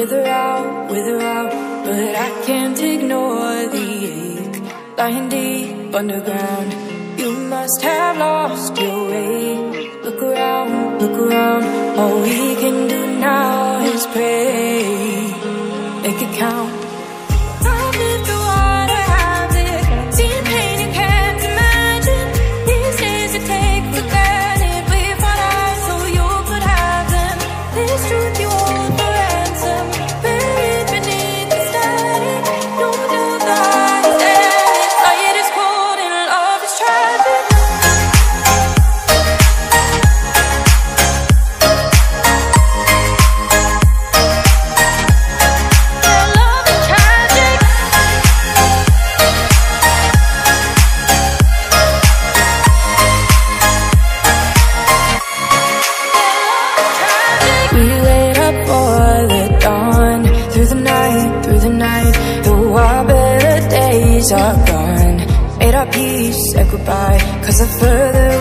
with her out, but I can't ignore the ache. Lying deep underground, you must have lost your way. Look around, all we can do now is pray. Make it count. I've lived through water, I've lived, seen pain you can't imagine. These days you take for granted, we've got eyes so you could have them. This truth you hold for ransom, buried beneath the static. No doubt the heart is dead, light is cold and love is tragic. We wait up for the dawn, through the night, though our better days are gone. Made our peace, said goodbye, 'cause the further